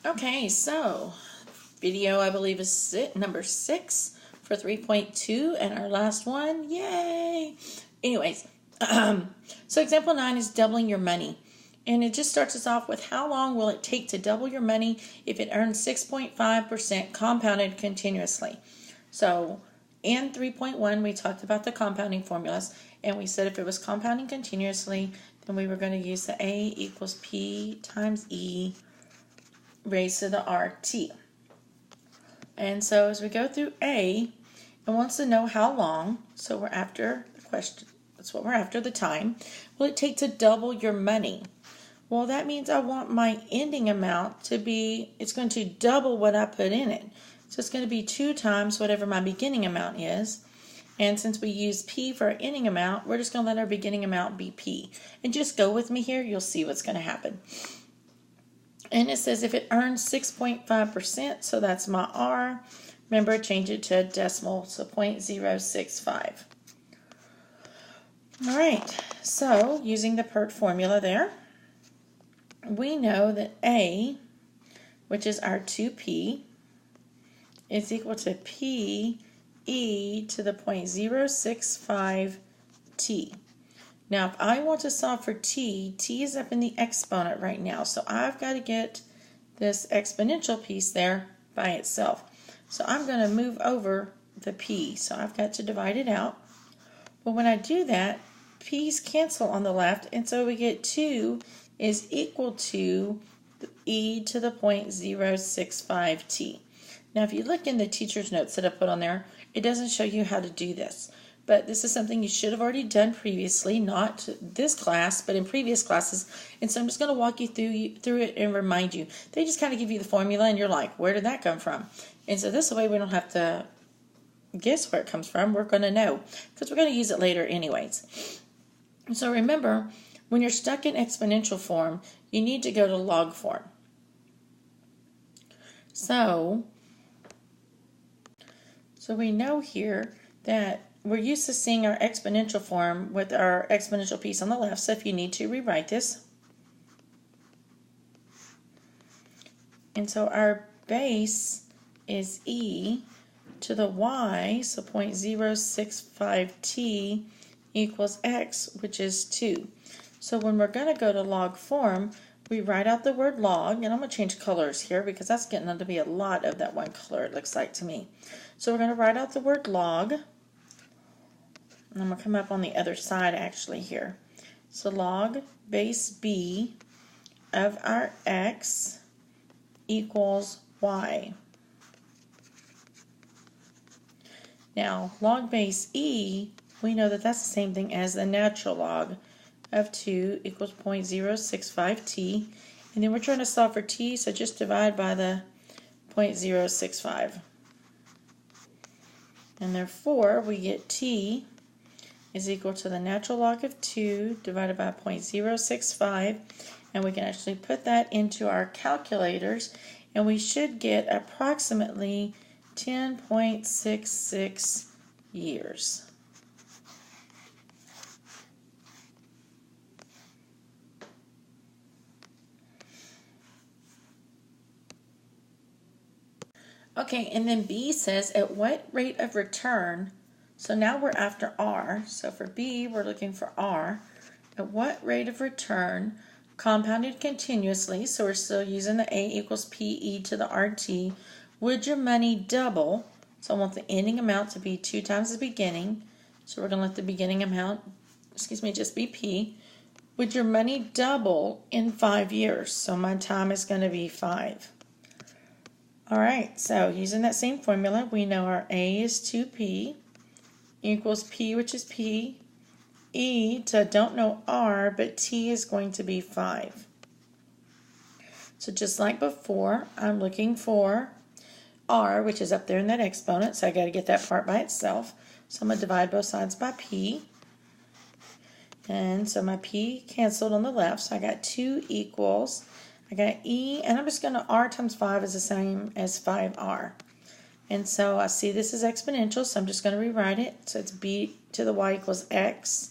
Okay, so video I believe is number 6 for 3.2 and our last one. Yay! Anyways, so example 9 is doubling your money. And it just starts us off with how long will it take to double your money if it earns 6.5% compounded continuously. So in 3.1 we talked about the compounding formulas, and we said if it was compounding continuously, then we were going to use the A equals P times E raised to the RT. And so as we go through A, it wants to know how long, so we're after the question, that's what we're after, the time, will it take to double your money? Well, that means I want my ending amount to be, it's going to double what I put in it. So it's going to be 2 times whatever my beginning amount is. And since we use P for our ending amount, we're just going to let our beginning amount be P. And just go with me here, you'll see what's going to happen. And it says if it earns 6.5%, so that's my R. Remember, change it to a decimal, so 0.065. All right, so using the PERT formula there, we know that A, which is our 2P, is equal to P e to the 0.065 t. Now, if I want to solve for t, t is up in the exponent right now, so I've got to get this exponential piece there by itself. So I'm going to move over the p, so I've got to divide it out. But when I do that, p's cancel on the left, and so we get 2 is equal to e to the 0.065 t. Now, if you look in the teacher's notes that I put on there, it doesn't show you how to do this. But this is something you should have already done previously, not this class, but in previous classes. And so I'm just going to walk you through it and remind you. They just kind of give you the formula, and you're like, where did that come from? And so this way we don't have to guess where it comes from. We're going to know, because we're going to use it later anyways. So remember, when you're stuck in exponential form, you need to go to log form. So we know here that we're used to seeing our exponential form with our exponential piece on the left, so if you need to rewrite this. And so our base is e to the y, so 0.065t equals x, which is 2. So when we're going to go to log form, we write out the word log, and I'm going to change colors here because that's getting on to be a lot of that one color, it looks like to me. So we're going to write out the word log. And I'm going to come up on the other side actually here. So log base b of our x equals y. Now log base e, we know that that's the same thing as the natural log of 2 equals 0.065t. And then we're trying to solve for t, so just divide by the 0.065. And therefore we get t is equal to the natural log of 2 divided by 0.065, and we can actually put that into our calculators, and we should get approximately 10.66 years. Okay, and then B says at what rate of return. So now we're after R. So for B, we're looking for R. At what rate of return, compounded continuously, so we're still using the A equals PE to the RT, would your money double? So I want the ending amount to be 2 times the beginning. So we're going to let the beginning amount, just be P. Would your money double in 5 years? So my time is going to be 5. All right, so using that same formula, we know our A is 2P. Equals P, which is P, E to don't know R, but T is going to be 5. So just like before, I'm looking for R, which is up there in that exponent, so I got to get that part by itself. So I'm going to divide both sides by P. And so my P canceled on the left, so I got 2 equals, I got E, and I'm just going to, R times 5 is the same as 5R. And so I see this is exponential, so I'm just going to rewrite it. So it's b to the y equals x.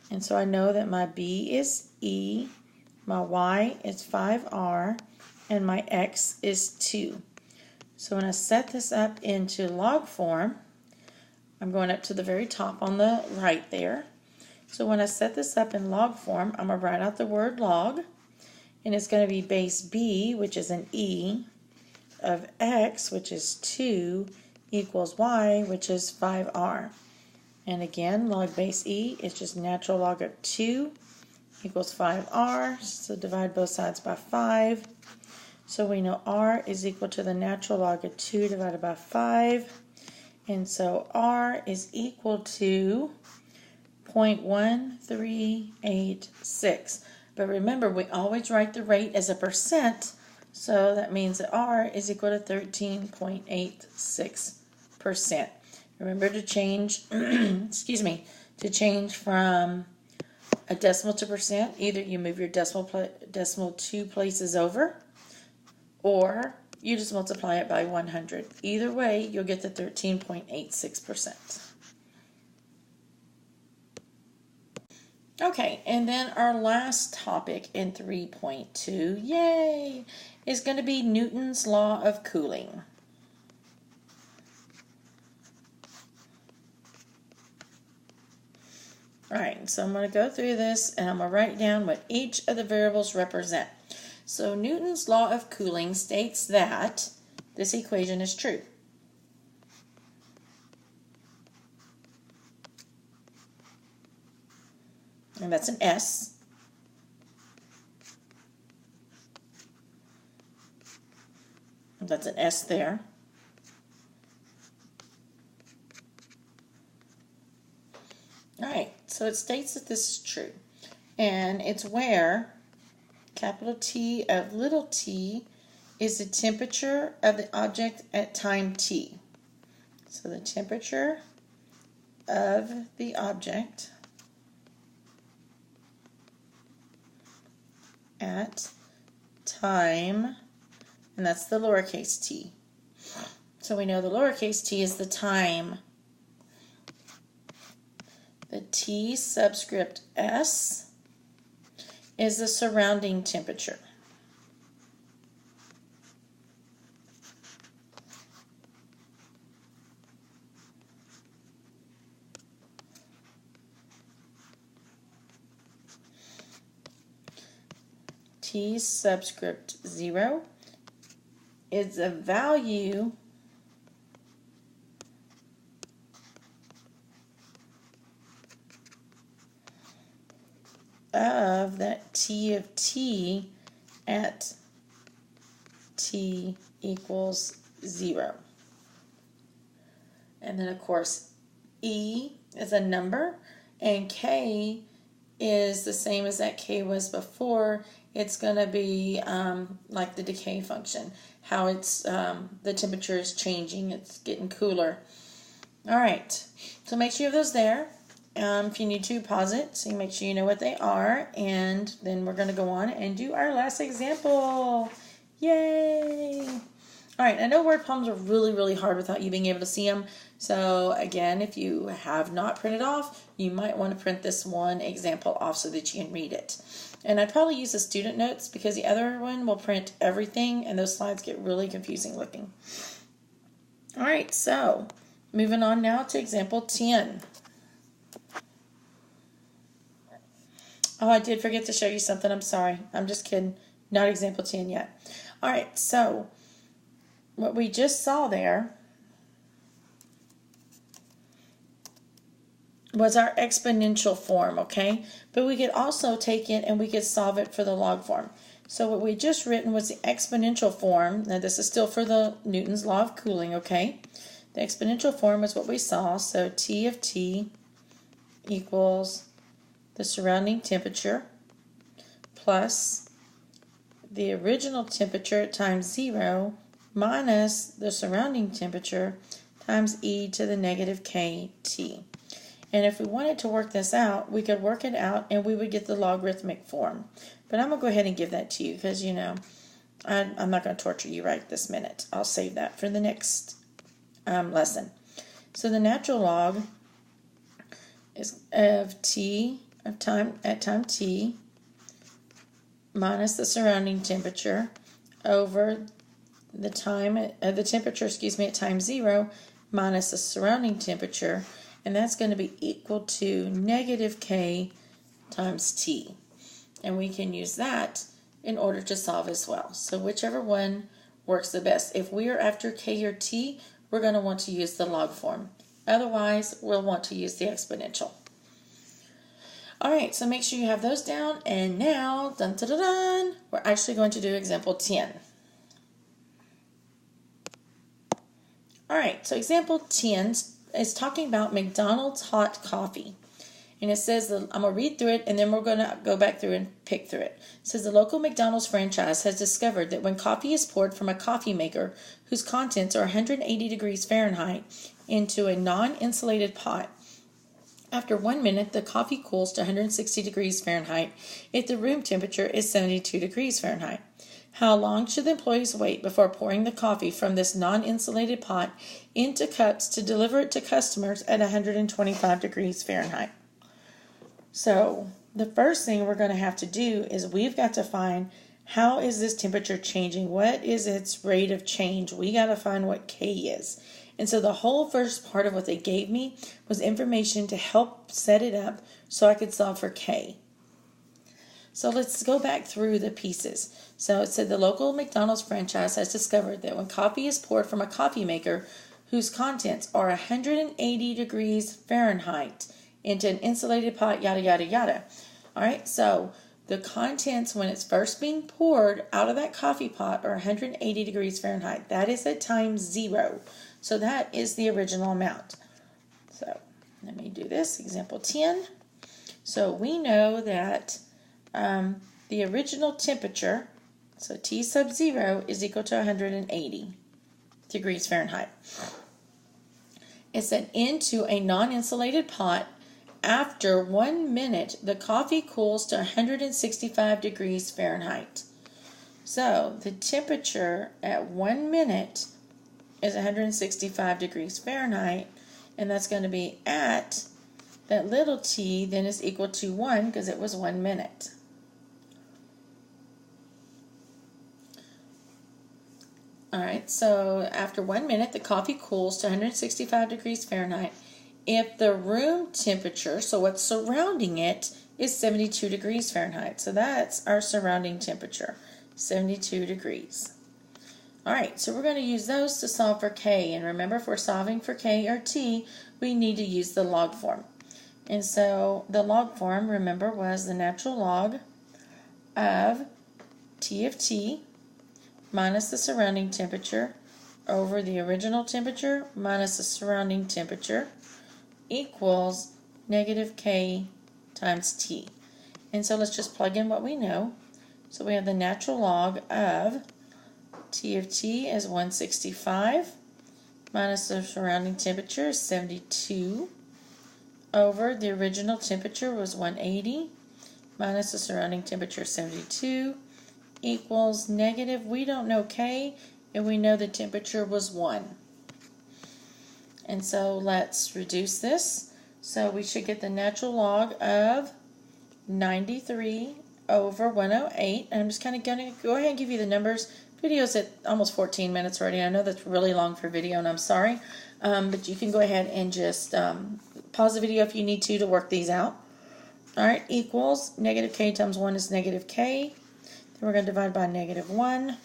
And so I know that my b is e, my y is 5r, and my x is 2. So when I set this up into log form, I'm going up to the very top on the right there. So when I set this up in log form, I'm going to write out the word log, and it's going to be base b, which is an e, of x, which is 2, equals y, which is 5r. And again, log base e is just natural log of 2 equals 5r. So divide both sides by 5. So we know r is equal to the natural log of 2 divided by 5. And so r is equal to 0.1386. But remember, we always write the rate as a percent. So that means that r is equal to 13.86%. Remember to change, excuse me, to change from a decimal to percent. Either you move your decimal 2 places over, or you just multiply it by 100. Either way, you'll get the 13.86%. Okay, and then our last topic in 3.2, yay, is going to be Newton's law of cooling. Alright, so I'm going to go through this and I'm going to write down what each of the variables represent. So Newton's law of cooling states that this equation is true. And that's an S. That's an S there. Alright, so it states that this is true. And it's where capital T of little t is the temperature of the object at time t. So the temperature of the object at time, and that's the lowercase t. So we know the lowercase t is the time. The T subscript S is the surrounding temperature. T subscript 0 is a value of that T of t at t equals 0. And then of course E is a number, and K is the same as that K was before. It's going to be like the decay function, how it's the temperature is changing, it's getting cooler. Alright, so make sure you have those there. If you need to, pause it so you make sure you know what they are, and then we're going to go on and do our last example. Yay! Alright, I know word problems are really, really hard without you being able to see them. So again, if you have not printed off, you might want to print this one example off so that you can read it. And I'd probably use the student notes because the other one will print everything and those slides get really confusing looking. Alright, so moving on now to example 10. Oh, I did forget to show you something. I'm sorry. I'm just kidding. Not example 10 yet. Alright, so what we just saw there was our exponential form, okay? But we could also take it and we could solve it for the log form. So what we just written was the exponential form. Now this is still for the Newton's law of cooling, okay? The exponential form is what we saw. So T of t equals the surrounding temperature plus the original temperature at time 0 minus the surrounding temperature times e to the negative kt. And if we wanted to work this out, we could work it out and we would get the logarithmic form. But I'm going to go ahead and give that to you because, you know, I'm not going to torture you right this minute. I'll save that for the next lesson. So the natural log is of t of time at time t minus the surrounding temperature over the temperature, at time 0 minus the surrounding temperature, and that's going to be equal to negative K times T. And we can use that in order to solve as well. So whichever one works the best. If we are after K or T, we're going to want to use the log form. Otherwise, we'll want to use the exponential. All right, so make sure you have those down. And now, dun, dun, dun, dun, we're actually going to do example 10. All right, so example 10 is talking about McDonald's hot coffee. And it says, I'm going to read through it, and then we're going to go back through and pick through it. It says, the local McDonald's franchise has discovered that when coffee is poured from a coffee maker whose contents are 180 degrees Fahrenheit into a non-insulated pot, after 1 minute, the coffee cools to 160 degrees Fahrenheit if the room temperature is 72 degrees Fahrenheit. How long should the employees wait before pouring the coffee from this non-insulated pot into cups to deliver it to customers at 125 degrees Fahrenheit? So the first thing we're going to have to do is we've got to find, how is this temperature changing? What is its rate of change? We got to find what K is. And so the whole first part of what they gave me was information to help set it up so I could solve for K. So let's go back through the pieces. So it said the local McDonald's franchise has discovered that when coffee is poured from a coffee maker whose contents are 180 degrees Fahrenheit into an insulated pot, yada, yada, yada. All right, so the contents when it's first being poured out of that coffee pot are 180 degrees Fahrenheit. That is at time 0. So that is the original amount. So let me do this, example 10. So we know that the original temperature, so T sub 0 is equal to 180 degrees Fahrenheit. It's set into a non-insulated pot. After 1 minute, the coffee cools to 165 degrees Fahrenheit. So the temperature at 1 minute is 165 degrees Fahrenheit, and that's going to be at that little t, then is equal to 1 because it was 1 minute. All right, so after 1 minute, the coffee cools to 165 degrees Fahrenheit. If the room temperature, so what's surrounding it, is 72 degrees Fahrenheit. So that's our surrounding temperature, 72 degrees. All right, so we're going to use those to solve for K. And remember, if we're solving for K or T, we need to use the log form. And so the log form, remember, was the natural log of T of T minus the surrounding temperature over the original temperature minus the surrounding temperature equals negative K times T. And so let's just plug in what we know. So we have the natural log of T of T is 165 minus the surrounding temperature is 72 over the original temperature was 180 minus the surrounding temperature 72 equals negative, we don't know K, and we know the temperature was 1. And so let's reduce this. So we should get the natural log of 93 over 108. And I'm just kind of going to go ahead and give you the numbers. Video's at almost 14 minutes already. I know that's really long for video, and I'm sorry. But you can go ahead and just pause the video if you need to work these out. All right, equals negative K times 1 is negative K. Then we're going to divide by negative 1.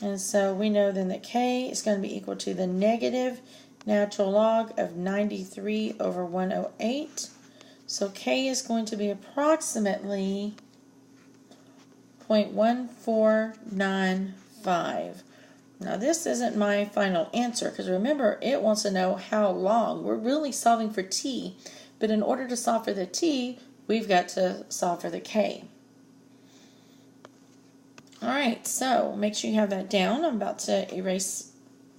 And so we know then that K is going to be equal to the negative natural log of 93 over 108. So K is going to be approximately 0.1495. Now this isn't my final answer because remember it wants to know how long. We're really solving for T, but in order to solve for the T, we've got to solve for the K. Alright, so make sure you have that down. I'm about to erase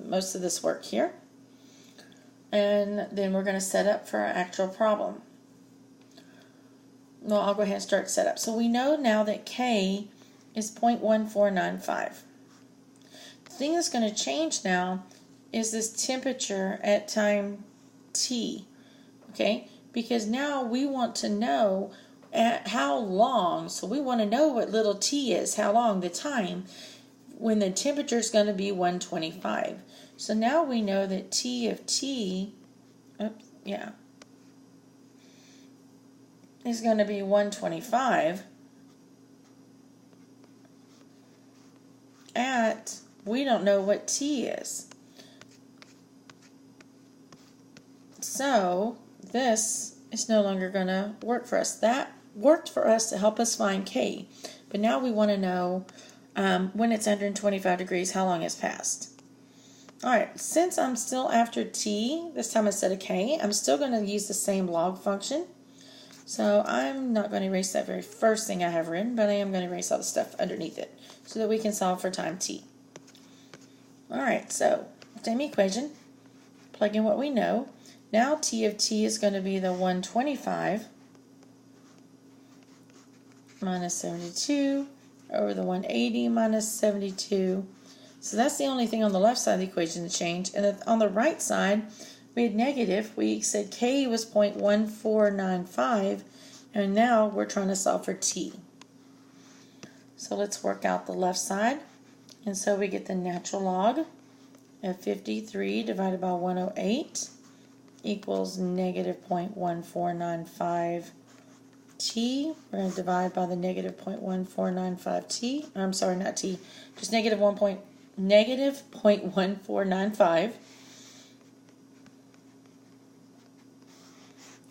most of this work here. And then we're going to set up for our actual problem. Well, I'll go ahead and start setup. So we know now that K is 0.1495. The thing that's going to change now is this temperature at time T. Okay? Because now we want to know at how long. So we want to know what little t is, how long, the time. when the temperature is going to be 125. So now we know that T of T, is going to be 125 at, we don't know what T is. So this is no longer going to work for us. That worked for us to help us find K. But now we want to know when it's 125 degrees, how long has passed. Alright, since I'm still after T, this time instead of K, I'm still going to use the same log function. So I'm not going to erase that very first thing I have written, but I am going to erase all the stuff underneath it so that we can solve for time T. Alright, so same equation, plug in what we know. Now T of T is going to be the 125 minus 72 over the 180 minus 72. So that's the only thing on the left side of the equation to change. And on the right side, we had negative. We said K was 0.1495, and now we're trying to solve for T. So let's work out the left side. And so we get the natural log of 53 divided by 108 equals negative 0.1495 T. We're going to divide by the negative 0.1495 T. I'm sorry, not T, just negative 0.1495.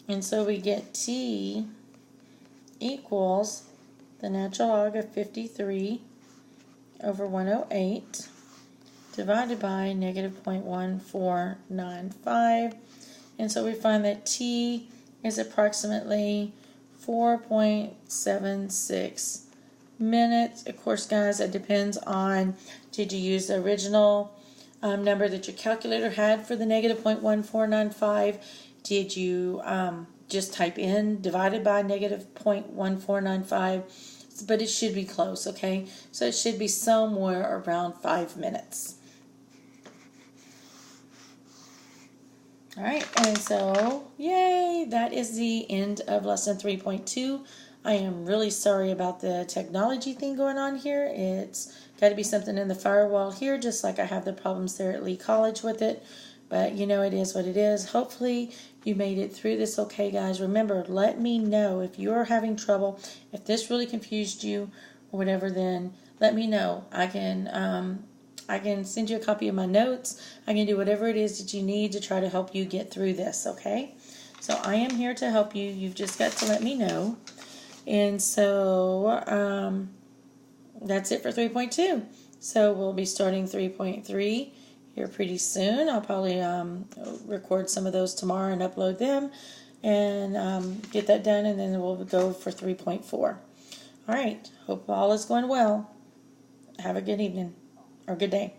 And so we get T equals the natural log of 53 over 108 divided by negative 0.1495. And so we find that T is approximately 4.76 minutes. Of course, guys, it depends on, did you use the original number that your calculator had for the negative 0.1495? Did you just type in divided by negative 0.1495? But it should be close, okay? So it should be somewhere around 5 minutes. All right, and so, yay, that is the end of lesson 3.2. I am really sorry about the technology thing going on here. It's got to be something in the firewall here, just like I have the problems there at Lee College with it. But, you know, it is what it is. Hopefully you made it through this okay, guys. Remember, let me know if you're having trouble. If this really confused you or whatever, then let me know. I can send you a copy of my notes. I can do whatever it is that you need to try to help you get through this, okay? So I am here to help you. You've just got to let me know. And so that's it for 3.2. So we'll be starting 3.3 here pretty soon. I'll probably record some of those tomorrow and upload them and get that done, and then we'll go for 3.4. All right. Hope all is going well. Have a good evening or good day.